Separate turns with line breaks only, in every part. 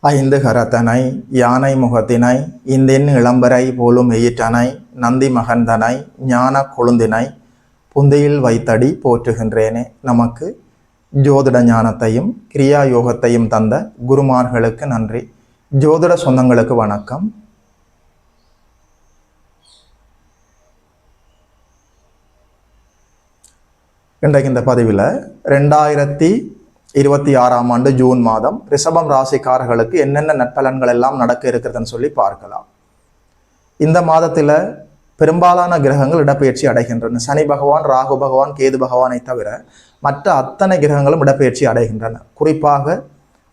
ஐந்து கரத்தனை யானை முகத்தினை இந்தின் இளம்பரை போலும் எயிற்றனை நந்தி மகந்தனை ஞான கொழுந்தினை புந்தையில் வைத்தடி போற்றுகின்றேனே. நமக்கு ஜோதிட ஞானத்தையும் கிரியா யோகத்தையும் தந்த குருமார்களுக்கு நன்றி. ஜோதிட சொந்தங்களுக்கு வணக்கம். இன்றைக்கு இந்த பதிவில் 2026ஆம் ஆண்டு ஜூன் மாதம் ரிஷபம் ராசிக்காரர்களுக்கு என்னென்ன நற்பலன்கள் எல்லாம் நடக்க இருக்கிறதுன்னு சொல்லி பார்க்கலாம். இந்த மாதத்தில் பெரும்பாலான கிரகங்கள் இடப்பெயர்ச்சி அடைகின்றன. சனி பகவான், ராகு பகவான், கேது பகவானை தவிர மற்ற அத்தனை கிரகங்களும் இடப்பெயர்ச்சி அடைகின்றன. குறிப்பாக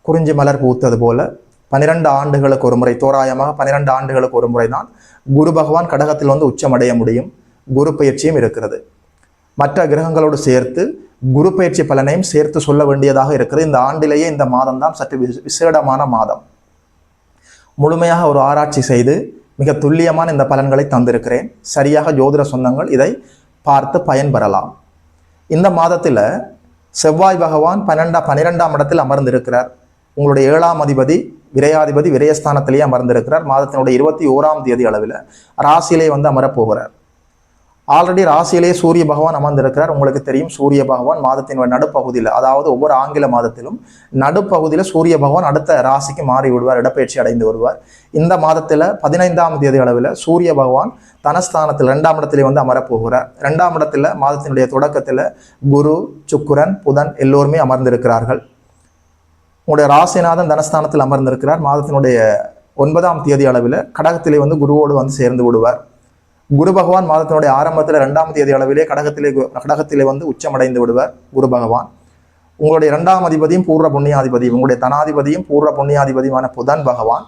குறிஞ்சி மலர் பூத்தது போல 12 ஆண்டுகளுக்கு ஒரு முறை, தோராயமாக 12 ஆண்டுகளுக்கு ஒரு முறை தான் குரு பகவான் கடகத்தில் வந்து உச்சமடைய முடியும். குரு பயிற்சியும் இருக்கிறது. மற்ற கிரகங்களோடு சேர்த்து குரு பயிற்சி பலனையும் சேர்த்து சொல்ல வேண்டியதாக இருக்கிறது. இந்த ஆண்டிலேயே இந்த மாதம் தான் சற்று விசேடமான மாதம். முழுமையாக ஒரு ஆராய்ச்சி செய்து மிக துல்லியமான இந்த பலன்களை தந்திருக்கிறேன். சரியாக ஜோதிட சொந்தங்கள் இதை பார்த்து பயன்பெறலாம். இந்த மாதத்தில் செவ்வாய் பகவான் 12ஆம் இடத்தில் அமர்ந்திருக்கிறார். உங்களுடைய 7ஆம் அதிபதி விரையாதிபதி விரயஸ்தானத்திலேயே அமர்ந்திருக்கிறார். மாதத்தினுடைய 21ஆம் தேதி அளவில் ராசியிலே வந்து அமரப்போகிறார். ஆல்ரெடி ராசியிலே சூரிய பகவான் அமர்ந்திருக்கிறார். உங்களுக்கு தெரியும், சூரிய பகவான் மாதத்தின் நடுப்பகுதியில், அதாவது ஒவ்வொரு ஆங்கில மாதத்திலும் நடுப்பகுதியில் சூரிய பகவான் அடுத்த ராசிக்கு மாறி விடுவார், இடப்பெயர்ச்சி அடைந்து வருவார். இந்த மாதத்தில் 15ஆம் தேதி அளவில் சூரிய பகவான் தனஸ்தானத்தில் 2ஆம் இடத்திலே வந்து அமரப்போகிறார். 2ஆம் இடத்துல மாதத்தினுடைய தொடக்கத்தில் குரு, சுக்கிரன், புதன் எல்லோருமே அமர்ந்திருக்கிறார்கள். உங்களுடைய ராசிநாதன் தனஸ்தானத்தில் அமர்ந்திருக்கிறார். மாதத்தினுடைய 9ஆம் தேதி அளவில் கடகத்திலே வந்து குருவோடு வந்து சேர்ந்து விடுவார். குரு பகவான் மாதத்தினுடைய ஆரம்பத்தில் 2ஆம் தேதி அளவிலே கடகத்திலே வந்து உச்சமடைந்து விடுவார். குரு பகவான் உங்களுடைய 2ஆம் அதிபதியும் பூர்வ புண்ணியாதிபதியும், உங்களுடைய தனாதிபதியும் பூர்வ புண்ணியாதிபதியுமான புதன் பகவான்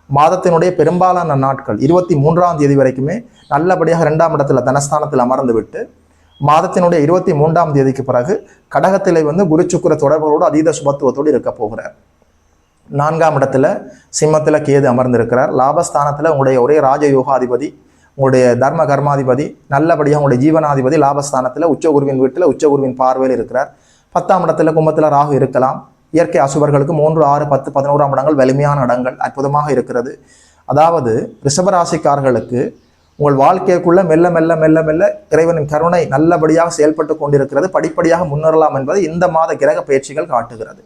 மாதத்தினுடைய பெரும்பாலான நாட்கள் 23ஆம் தேதி வரைக்குமே நல்லபடியாக 2ஆம் இடத்துல தனஸ்தானத்தில் அமர்ந்து விட்டு மாதத்தினுடைய 23ஆம் தேதிக்கு பிறகு கடகத்திலே வந்து குரு சுக்கிர தொடர்புகளோடு அதீத சுபத்துவத்தோடு இருக்க போகிறார். 4ஆம் இடத்துல சிம்மத்தில் கேது அமர்ந்திருக்கிறார். லாபஸ்தானத்தில் உங்களுடைய ஒரே ராஜயோகாதிபதி, உங்களுடைய தர்ம கர்மாதிபதி, நல்லபடியாக உங்களுடைய ஜீவனாதிபதி லாபஸ்தானத்தில் உச்சகுருவின் வீட்டில் உச்சகுருவின் பார்வையில் இருக்கிறார். 10ஆம் இடத்துல கும்பத்தில் ராகு இருக்கலாம். இயற்கை அசுபர்களுக்கு 3, 6, 10, 11ஆம் இடங்கள் வலிமையான இடங்கள், அற்புதமாக இருக்கிறது. அதாவது ரிஷபராசிக்காரர்களுக்கு உங்கள் வாழ்க்கைக்குள்ள மெல்ல மெல்ல மெல்ல மெல்ல இறைவனின் கருணை நல்லபடியாக செயல்பட்டு கொண்டிருக்கிறது. படிப்படியாக முன்னேறலாம் என்பதை இந்த மாத கிரக பயிற்சிகள் காட்டுகிறது.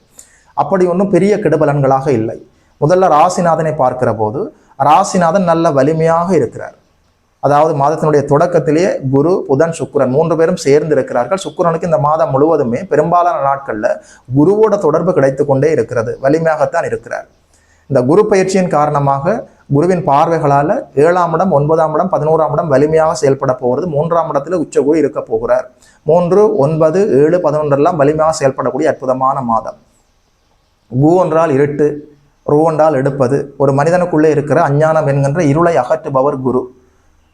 அப்படி ஒன்றும் பெரிய கெடுபலன்களாக இல்லை. முதல்ல ராசிநாதனை பார்க்கிற போது ராசிநாதன் நல்ல வலிமையாக இருக்கிறார். அதாவது மாதத்தினுடைய தொடக்கத்திலேயே குரு, புதன், சுக்கிரன் 3 பேரும் சேர்ந்து இருக்கிறார்கள். சுக்கிரனுக்கு இந்த மாதம் முழுவதுமே பெரும்பாலான நாட்களில் குருவோட தொடர்பு கிடைத்து கொண்டே இருக்கிறது. வலிமையாகத்தான் இருக்கிறார். இந்த குரு பயிற்சியின் காரணமாக குருவின் பார்வைகளால் 7ஆம் இடம், 9ஆம் இடம், 11ஆம் இடம் வலிமையாக செயல்பட போகிறது. 3ஆம் இடத்துல உச்சகுரு இருக்க போகிறார். 3, 9, 7, 11 எல்லாம் வலிமையாக செயல்படக்கூடிய அற்புதமான மாதம். கு என்றால் இருட்டு, ரு என்றால் எடுப்பது. ஒரு மனிதனுக்குள்ளே இருக்கிற அஞ்ஞானம் என்கின்ற இருளை அகற்றுபவர் குரு.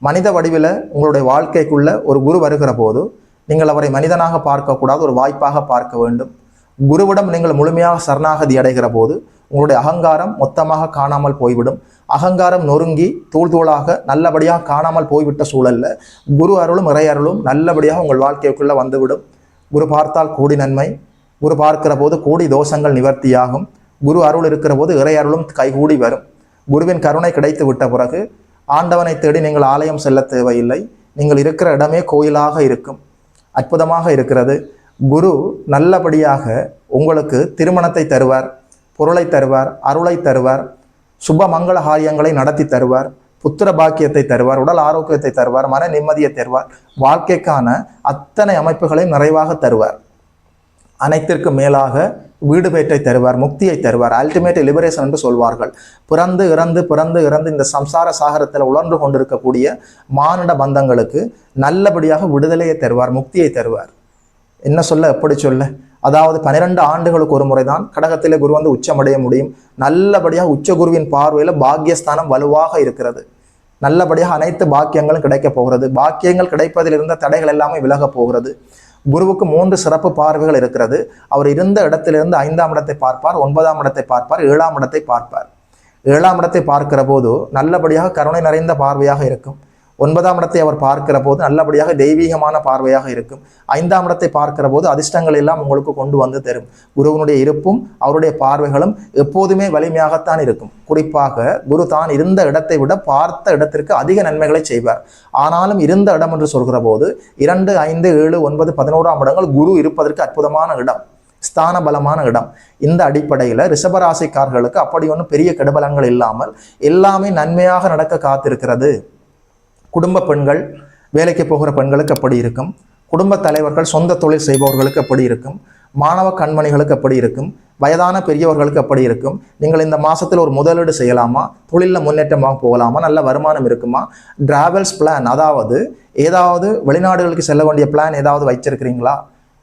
மனித வடிவில் உங்களுடைய வாழ்க்கைக்குள்ள ஒரு குரு வருகிற போது நீங்கள் அவரை மனிதனாக பார்க்கக்கூடாது, ஒரு வாய்ப்பாக பார்க்க வேண்டும். குருவிடம் நீங்கள் முழுமையாக சரணாகதி அடைகிற போது உங்களுடைய அகங்காரம் மொத்தமாக காணாமல் போய்விடும். அகங்காரம் நொறுங்கி தூள் தூளாக நல்லபடியாக காணாமல் போய்விட்ட சூழல்ல குரு அருளும் இறை அருளும் நல்லபடியாக உங்கள் வாழ்க்கைக்குள்ள வந்துவிடும். குரு பார்த்தால் கூடி நன்மை, குரு பார்க்கிற போது கூடி தோஷங்கள் நிவர்த்தியாகும். குரு அருள் இருக்கிற போது இறை அருளும் கைகூடி வரும். குருவின் கருணை கிடைத்து விட்ட பிறகு ஆண்டவனை தேடி நீங்கள் ஆலயம் செல்ல தேவையில்லை. நீங்கள் இருக்கிற இடமே கோயிலாக இருக்கும். அற்புதமாக இருக்கிறது. குரு நல்லபடியாக உங்களுக்கு திருமணத்தை தருவார், பொருளை தருவார், அருளை தருவார், சுப மங்கள காரியங்களை நடத்தி தருவார், புத்திர பாக்கியத்தை தருவார், உடல் ஆரோக்கியத்தை தருவார், மன நிம்மதியை தருவார், வாழ்க்கைக்கான அத்தனை அமைப்புகளையும் நிறைவாக தருவார். அனைத்திற்கு மேலாக வீடு பேற்றை தருவார், முக்தியை தருவார், அல்டிமேட் லிபரேஷன் என்று சொல்வார்கள். பிறந்து இறந்து இந்த சம்சார சாகரத்தில் உழன்று கொண்டிருக்கக்கூடிய மானிட பந்தங்களுக்கு நல்லபடியாக விடுதலையை தருவார், முக்தியை தருவார். என்ன சொல்ல, எப்படி சொல்ல, அதாவது 12 ஆண்டுகளுக்கு ஒரு முறை தான் கடகத்திலே குரு வந்து உச்சமடைய முடியும். நல்லபடியாக உச்ச குருவின் பார்வையில் பாக்கியஸ்தானம் வலுவாக இருக்கிறது. நல்லபடியாக அனைத்து பாக்கியங்களும் கிடைக்க போகிறது. பாக்கியங்கள் கிடைப்பதில் இருந்த தடைகள் எல்லாமே விலக போகிறது. குருவுக்கு 3 சிறப்பு பார்வைகள் இருக்கிறது. அவர் இருந்த இடத்திலிருந்து 5ஆம் இடத்தை பார்ப்பார், 9ஆம் இடத்தை பார்ப்பார், 7ஆம் இடத்தை பார்ப்பார். 7ஆம் இடத்தை பார்க்கிற போது நல்லபடியாக கருணை நிறைந்த பார்வையாக இருக்கும். 9ஆம் இடத்தை அவர் பார்க்கிற போது நல்லபடியாக தெய்வீகமான பார்வையாக இருக்கும். 5ஆம் இடத்தை பார்க்கிற போது அதிர்ஷ்டங்கள் எல்லாம் உங்களுக்கு கொண்டு வந்து தரும். குருவனுடைய இருப்பும் அவருடைய பார்வைகளும் எப்போதுமே வலிமையாகத்தான் இருக்கும். குறிப்பாக குரு தான் இருந்த இடத்தை விட பார்த்த இடத்திற்கு அதிக நன்மைகளை செய்வார். ஆனாலும் இருந்த இடம் என்று சொல்கிற போது 2, 5, 7, 9, 11ஆம் இடங்கள் குரு இருப்பதற்கு அற்புதமான இடம், ஸ்தான பலமான இடம். இந்த அடிப்படையில் ரிஷபராசிக்காரர்களுக்கு அப்படி ஒன்றும் பெரிய கெடுபலங்கள் இல்லாமல் எல்லாமே நன்மையாக நடக்க காத்திருக்கிறது. குடும்ப பெண்கள், வேலைக்கு போகிற பெண்களுக்கு அப்படி இருக்கும். குடும்ப தலைவர்கள், சொந்த தொழில் செய்பவர்களுக்கு அப்படி இருக்கும். மாணவ கண்மணிகளுக்கு அப்படி இருக்கும். வயதான பெரியவர்களுக்கு அப்படி இருக்கும். நீங்கள் இந்த மாதத்தில் ஒரு முதலீடு செய்யலாமா, தொழிலில் முன்னேற்றமாக போகலாமா, நல்ல வருமானம் இருக்குமா, டிராவல்ஸ் பிளான், அதாவது ஏதாவது வெளிநாடுகளுக்கு செல்ல வேண்டிய பிளான் ஏதாவது வச்சிருக்கிறீங்களா,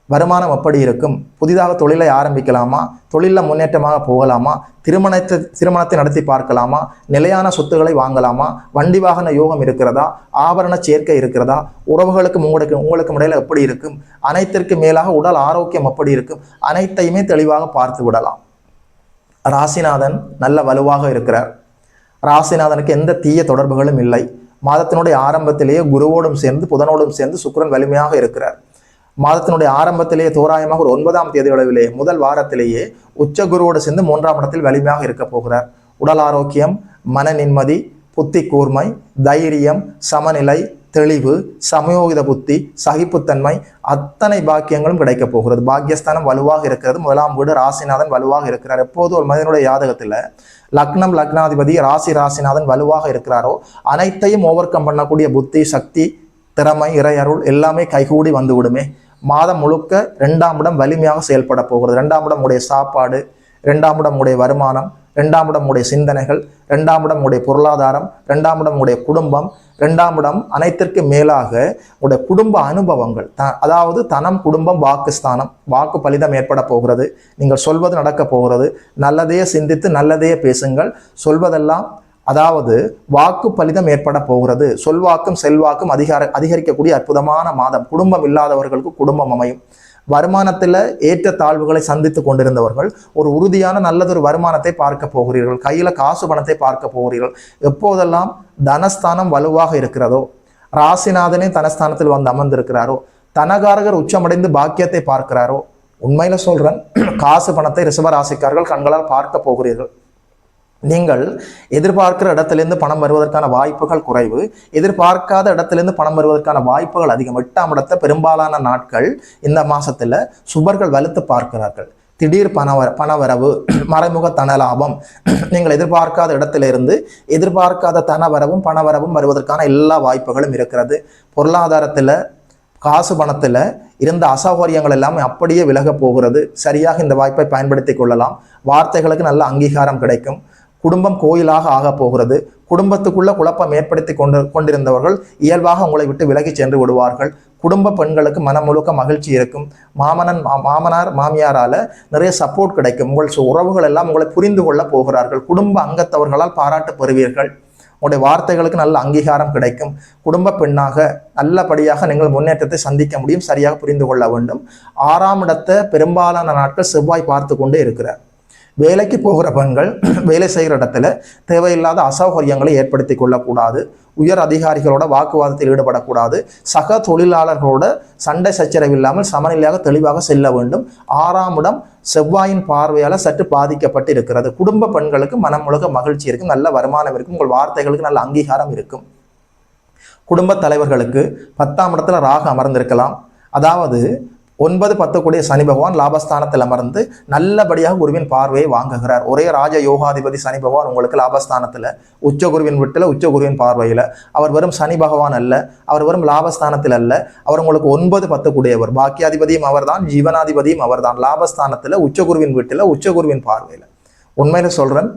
வருமானம் எப்படி இருக்கும், புதிதாக தொழிலை ஆரம்பிக்கலாமா, தொழிலில் முன்னேற்றமாக போகலாமா, திருமணத்தை நடத்தி பார்க்கலாமா, நிலையான சொத்துக்களை வாங்கலாமா, வண்டி வாகன யோகம் இருக்கிறதா, ஆபரண சேர்க்கை இருக்கிறதா, உறவுகளுக்கு உங்களுக்கு இடையில எப்படி இருக்கும், அனைத்திற்கு மேலாக உடல் ஆரோக்கியம் எப்படி இருக்கும், அனைத்தையுமே தெளிவாக பார்த்து விடலாம். ராசிநாதன் நல்ல வலுவாக இருக்கிறார். ராசிநாதனுக்கு எந்த தீய தொடர்புகளும் இல்லை. மாதத்தினுடைய ஆரம்பத்திலேயே குருவோடும் சேர்ந்து புதனோடும் சேர்ந்து சுக்கிரன் வலிமையாக இருக்கிறார். மாதத்தினுடைய ஆரம்பத்திலேயே தோராயமாக ஒரு 9ஆம் தேதி அளவிலே முதல் வாரத்திலேயே உச்ச குருவோடு சேர்ந்து 3ஆம் இடத்தில் வலிமையாக இருக்க போகிறார். உடல் ஆரோக்கியம், மன நிம்மதி, புத்தி கூர்மை, தைரியம், சமநிலை, தெளிவு, சமயோகித புத்தி, சகிப்புத்தன்மை, அத்தனை பாக்கியங்களும் கிடைக்க போகிறது. பாக்கியஸ்தானம் வலுவாக இருக்கிறது. 1ஆம் வீடு ராசிநாதன் வலுவாக இருக்கிறார். எப்போது ஒரு மனிதனுடைய ஜாதகத்தில் லக்னம், லக்னாதிபதி, ராசிநாதன் வலுவாக இருக்கிறாரோ அனைத்தையும் ஓவர் கம் பண்ணக்கூடிய புத்தி, சக்தி, திறமை, இறை அருள் எல்லாமே கைகூடி வந்து விடுமே. மாதம் முழுக்க 2ஆம் இடம் வலிமையாக செயல்பட போகிறது. 2ஆம் இடம் உடைய சாப்பாடு, 2ஆம் இடம் உடைய வருமானம், 2ஆம் இடம் உடைய சிந்தனைகள், 2ஆம் இடம் உடைய பொருளாதாரம், 2ஆம் இடம் உடைய குடும்பம், 2ஆம் இடம் அனைத்திற்கு மேலாக உடைய குடும்ப அனுபவங்கள், அதாவது தனம், குடும்பம், வாக்குஸ்தானம், வாக்கு பலிதம் ஏற்பட போகிறது. நீங்கள் சொல்வது நடக்க போகிறது. நல்லதே சிந்தித்து நல்லதே பேசுங்கள். சொல்வதெல்லாம், அதாவது வாக்கு பலிதம் ஏற்பட போகிறது. சொல்வாக்கும் செல்வாக்கும் அதிகரிக்கக்கூடிய அற்புதமான மாதம். குடும்பம் இல்லாதவர்களுக்கு குடும்பம் அமையும். வருமானத்தில் ஏற்ற தாழ்வுகளை சந்தித்து கொண்டிருந்தவர்கள் ஒரு உறுதியான நல்லதொரு வருமானத்தை பார்க்க போகிறீர்கள். கையில் காசு பணத்தை பார்க்க போகிறீர்கள். எப்போதெல்லாம் தனஸ்தானம் வலுவாக இருக்கிறதோ, ராசிநாதனே தனஸ்தானத்தில் வந்து அமர்ந்திருக்கிறாரோ, தனகாரகர் உச்சமடைந்து பாக்கியத்தை பார்க்கிறாரோ, உண்மையில சொல்றேன், காசு பணத்தை ரிஷப ராசிக்காரர்கள் கண்களால் பார்க்க போகிறீர்கள். நீங்கள் எதிர்பார்க்கிற இடத்திலிருந்து பணம் வருவதற்கான வாய்ப்புகள் குறைவு. எதிர்பார்க்காத இடத்திலிருந்து பணம் வருவதற்கான வாய்ப்புகள் அதிகம். 8ஆம் இடத்தை பெரும்பாலான நாட்கள் இந்த மாசத்துல சுபர்கள் வலுத்து பார்க்கிறார்கள். திடீர் பணவரவு, மறைமுக தனலாபம், நீங்கள் எதிர்பார்க்காத இடத்திலிருந்து எதிர்பார்க்காத தனவரவும் பணவரவும் வருவதற்கான எல்லா வாய்ப்புகளும் இருக்கிறது. பொருளாதாரத்துல, காசு பணத்துல இருந்த அசௌகரியங்கள் எல்லாமே அப்படியே விலக போகிறது. சரியாக இந்த வாய்ப்பை பயன்படுத்தி கொள்ளலாம். வார்த்தைகளுக்கு நல்ல அங்கீகாரம் கிடைக்கும். குடும்பம் கோயிலாக ஆக போகிறது. குடும்பத்துக்குள்ள குழப்பம் ஏற்படுத்தி கொண்டிருந்தவர்கள் இயல்பாக உங்களை விட்டு விலகி சென்று விடுவார்கள். குடும்ப பெண்களுக்கு மனம் முழுக்க மகிழ்ச்சி இருக்கும். மாமனார் மாமியாரால நிறைய சப்போர்ட் கிடைக்கும். உங்கள் உறவுகள் எல்லாம் உங்களை புரிந்து கொள்ள போகிறார்கள். குடும்ப அங்கத்தவர்களால் பாராட்டு பெறுவீர்கள். உங்களுடைய வார்த்தைகளுக்கு நல்ல அங்கீகாரம் கிடைக்கும். குடும்ப பெண்ணாக நல்லபடியாக நீங்கள் முன்னேற்றத்தை சந்திக்க முடியும். சரியாக புரிந்து கொள்ள வேண்டும். 6ஆம் இடத்தை பெரும்பாலான நாட்கள் செவ்வாய் பார்த்து கொண்டே இருக்கிறார். வேலைக்கு போகிற பெண்கள் வேலை செய்கிற இடத்துல தேவையில்லாத அசௌகரியங்களை ஏற்படுத்தி கொள்ளக்கூடாது. உயர் அதிகாரிகளோட வாக்குவாதத்தில் ஈடுபடக்கூடாது. சக தொழிலாளர்களோட சண்டை சச்சரவு இல்லாமல் சமநிலையாக தெளிவாக செல்ல வேண்டும். 6ஆம் இடம் செவ்வாயின் பார்வையால் சற்று பாதிக்கப்பட்டு இருக்கிறது. குடும்ப பெண்களுக்கு மனம் முழுக்க மகிழ்ச்சி இருக்கும். நல்ல வருமானம் இருக்கும். உங்கள் வார்த்தைகளுக்கு நல்ல அங்கீகாரம் இருக்கும். குடும்ப தலைவர்களுக்கு 10ஆம் இடத்துல ராகு அமர்ந்திருக்கலாம். அதாவது 9, 10 கூடிய சனி பகவான் லாபஸ்தானத்தில் அமர்ந்து நல்லபடியாக குருவின் பார்வையை வாங்குகிறார். ஒரே ராஜ யோகாதிபதி சனி பகவான் உங்களுக்கு லாபஸ்தானத்தில், உச்ச குருவின் வீட்டில், உச்ச குருவின் பார்வையில். அவர் வெறும் சனி பகவான் அல்ல, அவர் வெறும் லாபஸ்தானத்தில் அல்ல, அவர் உங்களுக்கு 9, 10 கூடியவர். பாக்கியாதிபதியும் அவர்தான், ஜீவனாதிபதியும் அவர்தான். லாபஸ்தானத்தில், உச்ச குருவின் வீட்டில், உச்ச குருவின் பார்வையில். உண்மையில சொல்றேன்,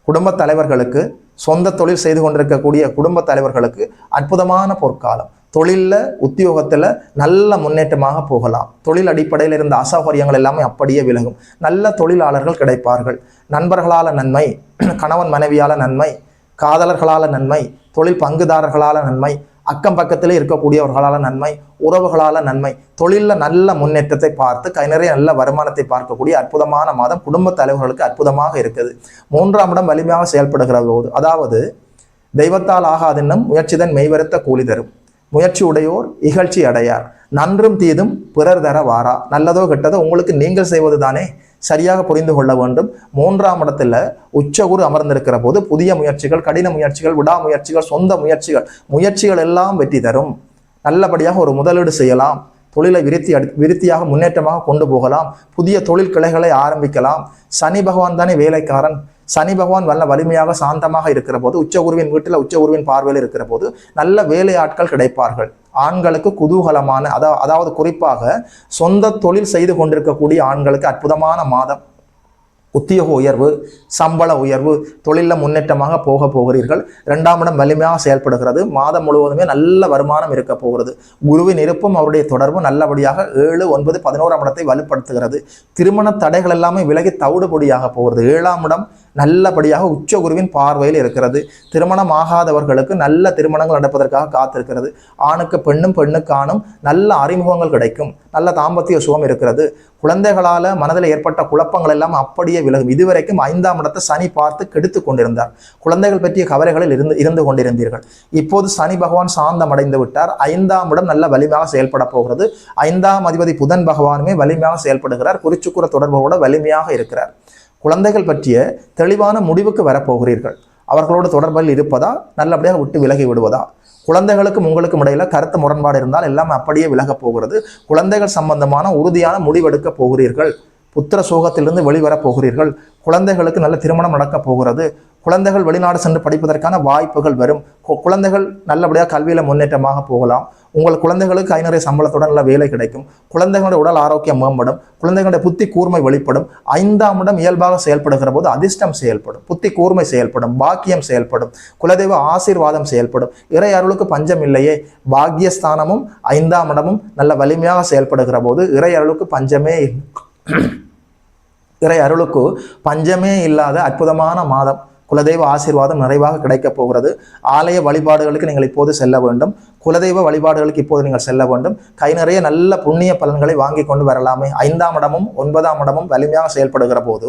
குடும்ப தலைவர்களுக்கு, சொந்த தொழில் செய்து கொண்டிருக்கக்கூடிய குடும்ப தலைவர்களுக்கு அற்புதமான பொற்காலம். தொழிலில், உத்தியோகத்தில் நல்ல முன்னேற்றமாக போகலாம். தொழில் அடிப்படையில் இருந்த அசௌகரியங்கள் எல்லாமே அப்படியே விலகும். நல்ல தொழிலாளர்கள் கிடைப்பார்கள். நண்பர்களால் நன்மை, கணவன் மனைவியால் நன்மை, காதலர்களால் நன்மை, தொழில் பங்குதாரர்களால் நன்மை, அக்கம் பக்கத்திலே இருக்கக்கூடியவர்களால் நன்மை, உறவுகளால் நன்மை. தொழிலில் நல்ல முன்னேற்றத்தை பார்த்து கை நிறைய நல்ல வருமானத்தை பார்க்கக்கூடிய அற்புதமான மாதம் குடும்ப தலைவர்களுக்கு அற்புதமாக இருக்குது. 3ஆம் இடம் வலிமையாக செயல்படுகிற போது, அதாவது தெய்வத்தால் ஆகாதென்னும் முயற்சிதன் மெய்வருத்த கூலி தரும். முயற்சி உடையோர் இகழ்ச்சி அடையார். நன்றும் தீதும் பிறர் தர வாரா. நல்லதோ கெட்டதோ உங்களுக்கு நீங்கள் செய்வது தானே சரியாக புரிந்து கொள்ள வேண்டும். 3ஆம் இடத்துல உச்சகுரு அமர்ந்திருக்கிற போது புதிய முயற்சிகள், கடின முயற்சிகள், விடாமுயற்சிகள், சொந்த முயற்சிகள் எல்லாம் வெற்றி தரும். நல்லபடியாக ஒரு முதலீடு செய்யலாம். தொழிலை விருத்தியாக முன்னேற்றமாக கொண்டு போகலாம். புதிய தொழில் கிளைகளை ஆரம்பிக்கலாம். சனி பகவான் தானே வேலைக்காரன். சனி பகவான் நல்ல வலிமையாக சாந்தமாக இருக்கிற போது, உச்சகுருவின் வீட்டில் உச்சகுருவின் பார்வையில் இருக்கிற போது நல்ல வேலையாட்கள் கிடைப்பார்கள். ஆண்களுக்கு குதூகலமான அதாவது குறிப்பாக சொந்த தொழில் செய்து கொண்டிருக்கக்கூடிய ஆண்களுக்கு அற்புதமான மாதம். உத்தியோக உயர்வு, சம்பள உயர்வு, தொழிலில் முன்னேற்றமாக போகிறீர்கள். 2ஆம் இடம் வலிமையாக செயல்படுகிறது. மாதம் முழுவதுமே நல்ல வருமானம் இருக்க போகிறது. குருவின் இருப்பும் அவருடைய தொடர்பும் நல்லபடியாக 7, 9, 11ஆம் இடத்தை வலுப்படுத்துகிறது. திருமண தடைகள் எல்லாமே விலகி தவிடுபொடியாக போகிறது. 7ஆம் இடம் நல்லபடியாக உச்ச குருவின் பார்வையில் இருக்கிறது. திருமணம் ஆகாதவர்களுக்கு நல்ல திருமணங்கள் நடப்பதற்காக காத்திருக்கிறது. ஆணுக்கு பெண்ணும் பெண்ணுக்கு ஆணும் நல்ல அறிமுகங்கள் கிடைக்கும். நல்ல தாம்பத்திய சுகம் இருக்கிறது. குழந்தைகளால் மனதில் ஏற்பட்ட குழப்பங்கள் எல்லாம் அப்படியே விலகும். இதுவரைக்கும் 5ஆம் இடத்தை சனி பார்த்து கெடுத்து கொண்டிருந்தார். குழந்தைகள் பற்றிய கவலைகளில் இருந்து கொண்டிருந்தீர்கள். இப்போது சனி பகவான் சாந்தம் அடைந்து விட்டார். 5ஆம் இடம் நல்ல வலிமையாக செயல்பட போகிறது. 5ஆம் அதிபதி புதன் பகவானுமே வலிமையாக செயல்படுகிறார். குறிச்சுக்குற தொடர்போட வலிமையாக இருக்கிறார். குழந்தைகள் பற்றிய தெளிவான முடிவுக்கு வரப்போகிறீர்கள். அவர்களோடு தொடர்பில் இருப்பதா, நல்லபடியாக விட்டு விலகி விடுவதா? குழந்தைகளுக்கும் உங்களுக்கும் இடையில கருத்து முரண்பாடு இருந்தால் எல்லாம் அப்படியே விலகப் போகிறது. குழந்தைகள் சம்பந்தமான உறுதியான முடிவெடுக்க போகிறீர்கள். புத்திர சோகத்திலிருந்து வெளிவரப் போகிறீர்கள். குழந்தைகளுக்கு நல்ல திருமணம் நடக்கப் போகிறது. குழந்தைகள் வெளிநாடு சென்று படிப்பதற்கான வாய்ப்புகள் வரும். குழந்தைகள் நல்லபடியாக கல்வியில் முன்னேற்றமாக போகலாம். உங்கள் குழந்தைகளுக்கு கை நிறைய சம்பளத்துடன் நல்ல வேலை கிடைக்கும். குழந்தைகளுடைய உடல் ஆரோக்கியம் மேம்படும். குழந்தைகளுடைய புத்தி கூர்மை வெளிப்படும். 5ஆம் இடம் இயல்பாக செயல்படுகிற போது அதிர்ஷ்டம் செயல்படும், புத்தி கூர்மை செயல்படும், பாக்கியம் செயல்படும், குலதெய்வ ஆசீர்வாதம் செயல்படும். இறை அருளுக்கு பஞ்சம் இல்லையே. பாக்கியஸ்தானமும் 5ஆம் இடமும் நல்ல வலிமையாக செயல்படுகிற போது இறை அருளுக்கு பஞ்சமே இல்லாத அற்புதமான மாதம். குலதெய்வ ஆசீர்வாதம் நிறைவாக கிடைக்கப் போகிறது. ஆலய வழிபாடுகளுக்கு நீங்கள் இப்போது செல்ல வேண்டும். குலதெய்வ வழிபாடுகளுக்கு இப்போது நீங்கள் செல்ல வேண்டும். கை நிறைய நல்ல புண்ணிய பலன்களை வாங்கி கொண்டு வரலாமே. 5ஆம் இடமும் 9ஆம் இடமும் வலிமையாக செயல்படுகிற போது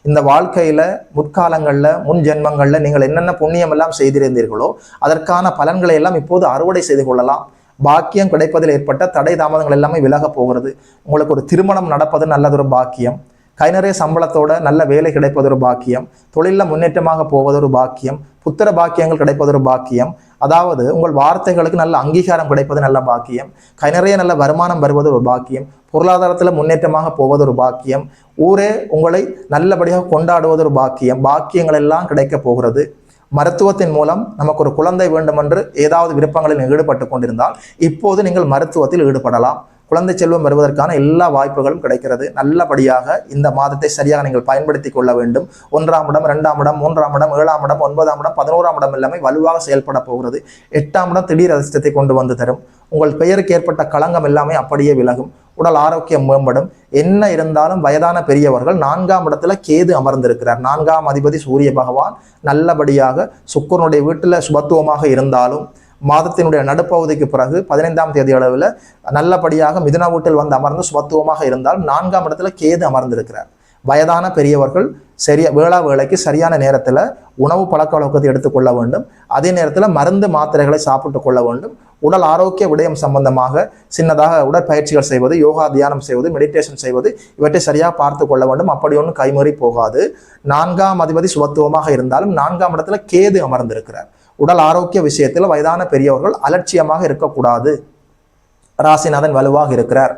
இந்த வாழ்க்கையில முற்காலங்களில் முன் ஜென்மங்களில் நீங்கள் என்னென்ன புண்ணியம் எல்லாம் செய்திருந்தீர்களோ அதற்கான பலன்களை எல்லாம் இப்போது அறுவடை செய்து கொள்ளலாம். பாக்கியம் கிடைப்பதில் ஏற்பட்ட தடை தாமதங்கள் எல்லாமே விலக போகிறது. உங்களுக்கு ஒரு திருமணம் நடப்பது நல்லதொரு பாக்கியம். கை நிறைய சம்பளத்தோட நல்ல வேலை கிடைப்பதொரு பாக்கியம். தொழிலில் முன்னேற்றமாக போவதொரு பாக்கியம். புத்திர பாக்கியங்கள் கிடைப்பதொரு பாக்கியம். அதாவது உங்கள் வார்த்தைகளுக்கு நல்ல அங்கீகாரம் கிடைப்பது நல்ல பாக்கியம். கை நிறைய நல்ல வருமானம் வருவது ஒரு பாக்கியம். பொருளாதாரத்தில் முன்னேற்றமாக போவது ஒரு பாக்கியம். ஊரே உங்களை நல்லபடியாக கொண்டாடுவது ஒரு பாக்கியம். பாக்கியங்கள் எல்லாம் கிடைக்க போகிறது. மருத்துவத்தின் மூலம் நமக்கு ஒரு குழந்தை வேண்டும் என்று ஏதாவது விருப்பங்களில் ஈடுபட்டு கொண்டிருந்தால் இப்போது நீங்கள் மருத்துவத்தில் ஈடுபடலாம். குழந்தை செல்வம் வருவதற்கான எல்லா வாய்ப்புகளும் கிடைக்கிறது. நல்லபடியாக இந்த மாதத்தை சரியாக நீங்கள் பயன்படுத்தி கொள்ள வேண்டும். 1ஆம் இடம், 2ஆம் இடம், 3ஆம் இடம், 7ஆம் இடம், 9ஆம் இடம், 11ஆம் இடம் எல்லாமே வலுவாக செயல்பட போகிறது. 8ஆம் இடம் திடீர் அதிர்ஷ்டத்தை கொண்டு வந்து தரும். உங்கள் பெயருக்கு ஏற்பட்ட களங்கம் எல்லாமே அப்படியே விலகும். உடல் ஆரோக்கியம் மேம்படும். என்ன இருந்தாலும் வயதான பெரியவர்கள் 4ஆம் இடத்துல கேது அமர்ந்திருக்கிறார். 4ஆம் அதிபதி சூரிய பகவான் நல்லபடியாக சுக்கிரனுடைய வீட்டில் சுபத்துவமாக இருந்தாலும் மாதத்தினுடைய நடுப்பகுதிக்கு பிறகு 15ஆம் தேதி அளவில் நல்லபடியாக மிதுன வீட்டில் வந்து அமர்ந்து சுபத்துவமாக இருந்தால் 4ஆம் இடத்துல கேது அமர்ந்திருக்கிறார். வயதான பெரியவர்கள் வேளைக்கு சரியான நேரத்தில் உணவு பழக்க வழக்கத்தை எடுத்துக்கொள்ள வேண்டும். அதே நேரத்தில் மருந்து மாத்திரைகளை சாப்பிட்டு கொள்ள வேண்டும். உடல் ஆரோக்கிய விடயம் சம்பந்தமாக சின்னதாக உடற்பயிற்சிகள் செய்வது, யோகா தியானம் செய்வது, மெடிடேஷன் செய்வது இவற்றை சரியாக பார்த்து கொள்ள வேண்டும். அப்படி ஒன்றும் கைமறி போகாது. 4ஆம் அதிபதி சுபத்துவமாக இருந்தாலும் 4ஆம் இடத்துல கேது அமர்ந்திருக்கிறார். உடல் ஆரோக்கிய விஷயத்தில் வயதான பெரியவர்கள் அலட்சியமாக இருக்கக்கூடாது. ராசிநாதன் வலுவாக இருக்கிறார்.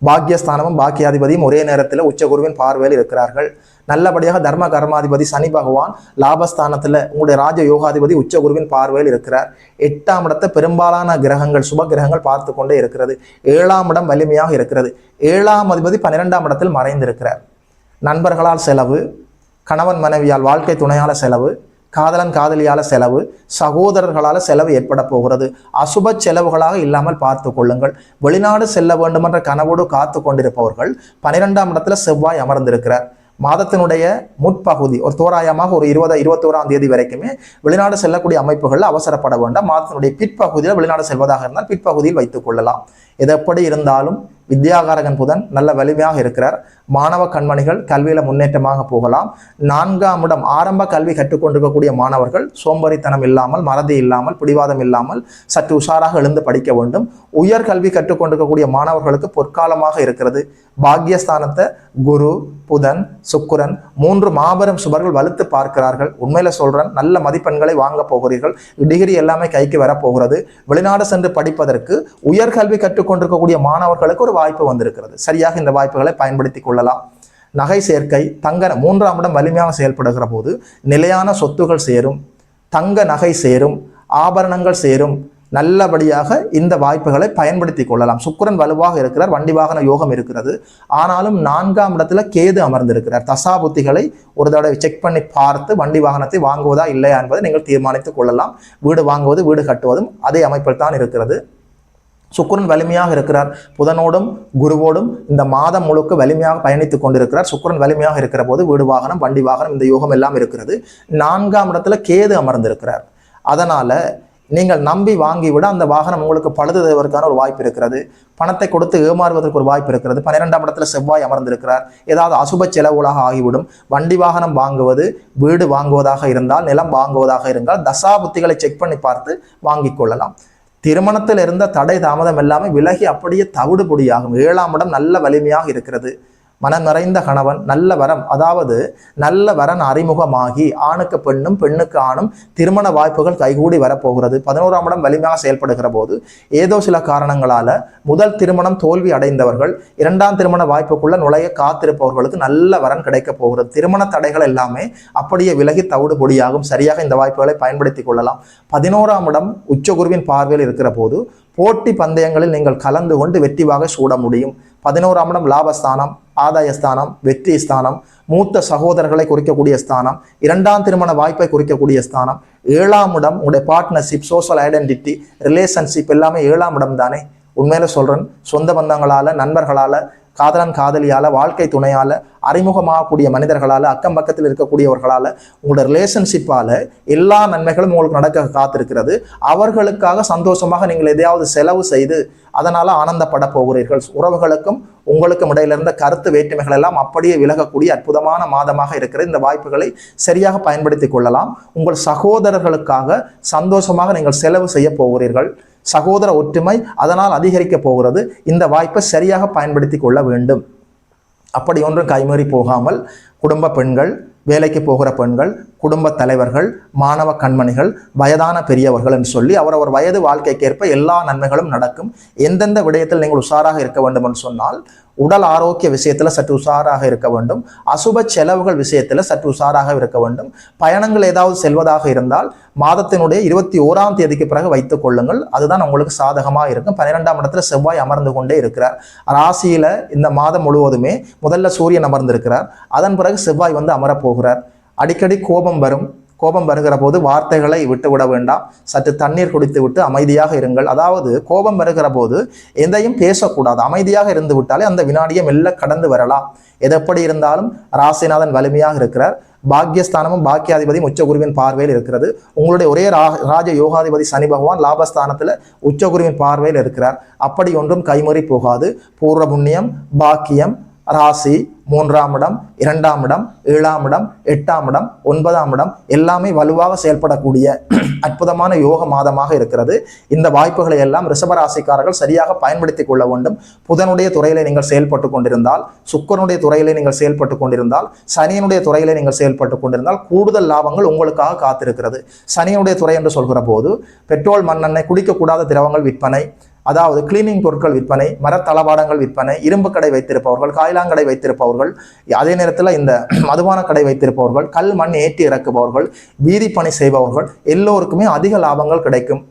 பாக்கியஸ்தானமும் பாக்கியாதிபதியும் ஒரே நேரத்தில் உச்சகுருவின் பார்வையில் இருக்கிறார்கள். நல்லபடியாக தர்ம கர்மாதிபதி சனி பகவான் லாபஸ்தானத்தில் உங்களுடைய ராஜ யோகாதிபதி உச்சகுருவின் பார்வையில் இருக்கிறார். 8ஆம் இடத்தை பெரும்பாலான கிரகங்கள் சுப கிரகங்கள் பார்த்து கொண்டே இருக்கிறது. 7ஆம் இடம் வலிமையாக இருக்கிறது. 7ஆம் அதிபதி 12ஆம் இடத்தில் மறைந்திருக்கிறார். நண்பர்களால் செலவு, கணவன் மனைவியால் வாழ்க்கை துணையால செலவு, காதலன் காதலியால செலவு, சகோதரர்களால் செலவு ஏற்பட போகிறது. அசுப செலவுகளாக இல்லாமல் பார்த்து கொள்ளுங்கள். வெளிநாடு செல்ல வேண்டும் என்ற கனவோடு காத்து கொண்டிருப்பவர்கள் 12ஆம் இடத்துல செவ்வாய் அமர்ந்திருக்கிறார். மாதத்தினுடைய முற்பகுதி ஒரு தோராயமாக ஒரு 21ஆம் தேதி வரைக்குமே வெளிநாடு செல்லக்கூடிய அமைப்புகளில் அவசரப்பட வேண்டாம். மாதத்தினுடைய பிற்பகுதியில் வெளிநாடு செல்வதாக இருந்தால் பிற்பகுதியில் வைத்துக் கொள்ளலாம். எது எப்படி இருந்தாலும் வித்யாகாரகன் புதன் நல்ல வலிமையாக இருக்கிறார். மாணவ கண்மணிகள் கல்வியில முன்னேற்றமாக போகலாம். 4ஆம் இடம் ஆரம்ப கல்வி கற்றுக்கொண்டிருக்கக்கூடிய மாணவர்கள் சோம்பேறித்தனம் இல்லாமல், மறதி இல்லாமல், பிடிவாதம் இல்லாமல் சற்று உஷாராக எழுந்து படிக்க வேண்டும். உயர் கல்வி கற்றுக்கொண்டிருக்கக்கூடிய மாணவர்களுக்கு பொற்காலமாக இருக்கிறது. பாக்யஸ்தானத்தை குரு, புதன், சுக்கிரன் 3 மாபெரும் சுபர்கள் வலுத்து பார்க்கிறார்கள். உண்மையில சொல்றேன், நல்ல மதிப்பெண்களை வாங்க போகிறீர்கள். டிகிரி எல்லாமே கைக்கு வரப்போகிறது. வெளிநாடு சென்று படிப்பதற்கு உயர்கல்வி கற்றுக்கொண்டிருக்கக்கூடிய மாணவர்களுக்கு ஒரு வாய்ப்பு வந்திருக்கிறது. சரியாக இந்த வாய்ப்புகளை பயன்படுத்தி கொள்ளலாம். நகை சேர்க்கை, தங்க 3ஆம் இடம் வலிமையாக செயல்படுகிற போது நிலையான சொத்துகள் சேரும், தங்க நகை சேரும், ஆபரணங்கள் சேரும். நல்லபடியாக இந்த வாய்ப்புகளை பயன்படுத்தி கொள்ளலாம். சுக்கிரன் வலுவாக இருக்கிறார், வண்டி வாகன யோகம் இருக்கிறது. ஆனாலும் 4ஆம் இடத்துல கேது அமர்ந்திருக்கிறார். தசாபுத்திகளை ஒரு தடவை செக் பண்ணி பார்த்து வண்டி வாகனத்தை வாங்குவதா இல்லையா என்பதை நீங்கள் தீர்மானித்துக் கொள்ளலாம். வீடு வாங்குவது, வீடு கட்டுவதும் அதே அமைப்பில் தான் இருக்கிறது. சுக்கிரன் வலிமையாக இருக்கிறார். புதனோடும் குருவோடும் இந்த மாதம் முழுக்க வலிமையாக பயணித்துக் கொண்டிருக்கிறார். சுக்கிரன் வலிமையாக இருக்கிற போது வீடு வாகனம், வண்டி வாகனம் இந்த யோகம் எல்லாம் இருக்கிறது. 4ஆம் இடத்துல கேது அமர்ந்திருக்கிறார். அதனால நீங்கள் நம்பி வாங்கிவிட அந்த வாகனம் உங்களுக்கு பழுதுவதற்கான ஒரு வாய்ப்பு இருக்கிறது. பணத்தை கொடுத்து ஏமாறுவதற்கு ஒரு வாய்ப்பு இருக்கிறது. 12ஆம் இடத்துல செவ்வாய் அமர்ந்திருக்கிறார். ஏதாவது அசுப செலவுகளாக ஆகிவிடும். வண்டி வாகனம் வாங்குவது, வீடு வாங்குவதாக இருந்தால், நிலம் வாங்குவதாக இருந்தால் தசாபுத்திகளை செக் பண்ணி பார்த்து வாங்கிக் கொள்ளலாம். திருமணத்தில் இருந்த தடை தாமதம் எல்லாமே விலகி அப்படியே தவிடு பொடியாகும். 7ஆம் இடம் நல்ல வலிமையாக இருக்கிறது. மனம் நிறைந்த கணவன், நல்ல வரம், அதாவது நல்ல வரன் அறிமுகமாகி ஆணுக்கு பெண்ணும், பெண்ணுக்கு ஆணும் திருமண வாய்ப்புகள் கைகூடி வரப்போகிறது. 11ஆம் இடம் வலிமையாக செயல்படுகிற போது ஏதோ சில காரணங்களால முதல் திருமணம் தோல்வி அடைந்தவர்கள் 2ஆம் திருமண வாய்ப்புக்குள்ள நுழைய காத்திருப்பவர்களுக்கு நல்ல வரன் கிடைக்க போகிறது. திருமண தடைகள் எல்லாமே அப்படியே விலகி தவிடு பொடியாகும். சரியாக இந்த வாய்ப்புகளை பயன்படுத்தி கொள்ளலாம். 11ஆம் இடம் உச்சகுருவின் பார்வையில் இருக்கிற போது போட்டி பந்தயங்களில் நீங்கள் கலந்து கொண்டு வெற்றி வாகை சூட முடியும். 11ஆம் இடம் லாபஸ்தானம், ஆதாயஸ்தானம், வெற்றி ஸ்தானம், மூத்த சகோதரர்களை குறிக்கக்கூடிய ஸ்தானம், 2ஆம் திருமண வாய்ப்பை குறிக்கக்கூடிய ஸ்தானம். 7ஆம் இடம் உங்களுடைய பார்ட்னர்ஷிப், சோஷியல் ஐடென்டிட்டி, ரிலேஷன்ஷிப் எல்லாமே 7ஆம் இடம் தானே. உண்மையில சொல்றேன், சொந்த பந்தங்களால, நண்பர்களால, காதலன் காதலியால, வாழ்க்கை துணையால, அறிமுகமாகக்கூடிய மனிதர்களால, அக்கம் பக்கத்தில் இருக்கக்கூடியவர்களால, உங்களோட ரிலேஷன்ஷிப்பால எல்லா நன்மைகளும் உங்களுக்கு நடக்க காத்திருக்கிறது. அவர்களுக்காக சந்தோஷமாக நீங்கள் எதையாவது செலவு செய்து அதனால ஆனந்தப்பட போகிறீர்கள். உறவுகளுக்கும் உங்களுக்கும் இடையில இருந்த கருத்து வேற்றுமைகள் எல்லாம் அப்படியே விலகக்கூடிய அற்புதமான மாதமாக இருக்கிற இந்த வாய்ப்புகளை சரியாக பயன்படுத்தி கொள்ளலாம். உங்கள் சகோதரர்களுக்காக சந்தோஷமாக நீங்கள் செலவு செய்ய போகிறீர்கள். சகோதர ஒற்றுமை அதனால் அதிகரிக்க போகிறது. இந்த வாய்ப்பை சரியாக பயன்படுத்தி கொள்ள வேண்டும். அப்படி ஒன்றும் கைமீறி போகாமல் குடும்ப பெண்கள், வேலைக்கு போகிற பெண்கள், குடும்ப தலைவர்கள், மாணவ கண்மணிகள், வயதான பெரியவர்கள் என்று சொல்லி அவரவர் வயது வாழ்க்கைக்கேற்ப எல்லா நன்மைகளும் நடக்கும். எந்தெந்த விடயத்தில் நீங்கள் உஷாராக இருக்க வேண்டும் என்று சொன்னால், உடல் ஆரோக்கிய விஷயத்தில் சற்று உஷாராக இருக்க வேண்டும். அசுப செலவுகள் விஷயத்தில் சற்று உஷாராக இருக்க வேண்டும். பயணங்கள் ஏதாவது செல்வதாக இருந்தால் மாதத்தினுடைய 21ஆம் தேதிக்கு பிறகு வைத்துக் கொள்ளுங்கள். அதுதான் உங்களுக்கு சாதகமாக இருக்கும். 12ஆம் இடத்துல செவ்வாய் அமர்ந்து கொண்டே இருக்கிறார். ராசியில இந்த மாதம் முழுவதுமே முதல்ல சூரியன் அமர்ந்திருக்கிறார். அதன் பிறகு செவ்வாய் வந்து அமரப்போகிறார். அடிக்கடி கோபம் வரும். கோபம் வருகிற போது வார்த்தைகளை விட்டுவிட வேண்டாம். சற்று தண்ணீர் குடித்து விட்டு அமைதியாக இருங்கள். அதாவது கோபம் வருகிற போது எதையும் பேசக்கூடாது. அமைதியாக இருந்து விட்டாலே அந்த வினாடியை மெல்ல கடந்து வரலாம். எது எப்படி இருந்தாலும் ராசிநாதன் வலிமையாக இருக்கிறார். பாக்யஸ்தானமும் பாக்கியாதிபதியும் உச்சகுருவின் பார்வையில் இருக்கிறது. உங்களுடைய ஒரே ராஜ யோகாதிபதி சனி பகவான் லாபஸ்தானத்தில் உச்சகுருவின் பார்வையில் இருக்கிறார். அப்படி ஒன்றும் கைமறி போகாது. பூர்வ புண்ணியம், பாக்கியம், ராசி, 3ஆம் இடம், 2ஆம் இடம், 7ஆம் இடம், 8ஆம் இடம், 9ஆம் இடம் எல்லாமே வலுவாக செயல்படக்கூடிய அற்புதமான யோக மாதமாக இருக்கிறது. இந்த வாய்ப்புகளை எல்லாம் ரிஷபராசிக்காரர்கள் சரியாக பயன்படுத்திக் கொள்ள வேண்டும். புதனுடைய துறையிலே நீங்கள் செயல்பட்டு கொண்டிருந்தால், சுக்கிரனுடைய துறையிலே நீங்கள் செயல்பட்டு கொண்டிருந்தால், சனியனுடைய துறையிலே நீங்கள் செயல்பட்டு கொண்டிருந்தால் கூடுதல் லாபங்கள் உங்களுக்காக காத்திருக்கிறது. சனியனுடைய துறை என்று சொல்கிற போது பெட்ரோல், மண்ணெண்ணெய், குடிக்கக்கூடாத திரவங்கள் விற்பனை, அதாவது கிளீனிங் பொருட்கள் விற்பனை, மரத்தளபாடங்கள் விற்பனை, இரும்பு கடை வைத்திருப்பவர்கள், காய்லாங்கடை வைத்திருப்பவர்கள், அதே நேரத்தில் இந்த மதுபான கடை வைத்திருப்பவர்கள், கல் மண் ஏற்றி இறக்குபவர்கள், வீதி பணி செய்பவர்கள் எல்லோருக்குமே அதிக லாபங்கள் கிடைக்கும்.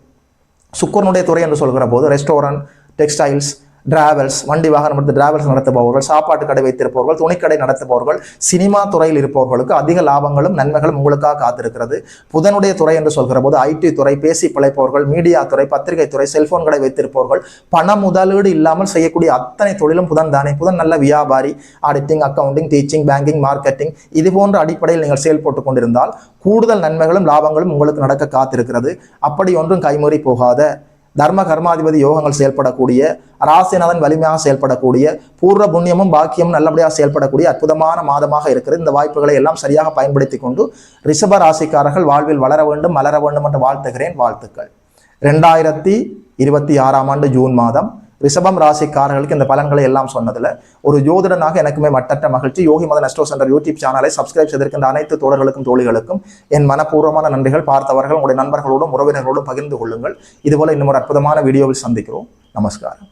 சுக்கிரனுடைய துறை என்று சொல்கிற போது ரெஸ்டாரண்ட், டெக்ஸ்டைல்ஸ், டிராவல்ஸ், வண்டி வாகனம் எடுத்து டிராவல்ஸ் நடத்துபவர்கள், சாப்பாட்டு கடை வைத்திருப்பவர்கள், துணிக்கடை நடத்துபவர்கள், சினிமா துறையில் இருப்பவர்களுக்கு அதிக லாபங்களும் நன்மைகளும் உங்களுக்காக காத்திருக்கிறது. புதனுடைய துறை என்று சொல்கிற போது ஐடி துறை, பேசி பிழைப்பவர்கள், மீடியா துறை, பத்திரிகை துறை, செல்போன் கடை வைத்திருப்பவர்கள், பண முதலீடு இல்லாமல் செய்யக்கூடிய அத்தனை தொழிலும் புதன் தானே. புதன் நல்ல வியாபாரி. Auditing, accounting, teaching, banking, marketing இது போன்ற அடிப்படையில் நீங்கள் செயல்பட்டு கொண்டிருந்தால் கூடுதல் நன்மைகளும் லாபங்களும் உங்களுக்கு நடக்க காத்திருக்கிறது. அப்படி ஒன்றும் கைமீறி போகாத தர்ம கர்மாதிபதி யோகங்கள் செயல்படக்கூடிய, ராசிநாதன் வலிமையாக செயல்படக்கூடிய, பூர்வ புண்ணியமும் பாக்கியமும் நல்லபடியாக செயல்படக்கூடிய அற்புதமான மாதமாக இருக்கிறது. இந்த வாய்ப்புகளை எல்லாம் சரியாக பயன்படுத்தி கொண்டு ரிஷப ராசிக்காரர்கள் வாழ்வில் வளர வேண்டும், மலர வேண்டும் என்று வாழ்த்துகிறேன். வாழ்த்துக்கள். 2026 ஜூன் மாதம் ரிஷபம் ராசிக்காரர்களுக்கு இந்த பலன்களை எல்லாம் சொன்னதுல ஒரு ஜோதிடனாக எனக்குமே மட்டற்ற மகிழ்ச்சி. யோகி மதன் அஸ்ட்ரோ சென்டர் யூடியூப் சேனலை சப்ஸ்கிரைப் செய்திருக்கின்ற அனைத்து தோழர்களுக்கும் தோழிகளுக்கும் என் மனப்பூர்வமான நன்றிகள். பார்த்தவர்கள் உங்களுடைய நண்பர்களோடும் உறவினர்களோடும் பகிர்ந்து கொள்ளுங்கள். இதுபோல இன்னும் ஒரு அற்புதமான வீடியோவில் சந்திக்கிறோம். நமஸ்காரம்.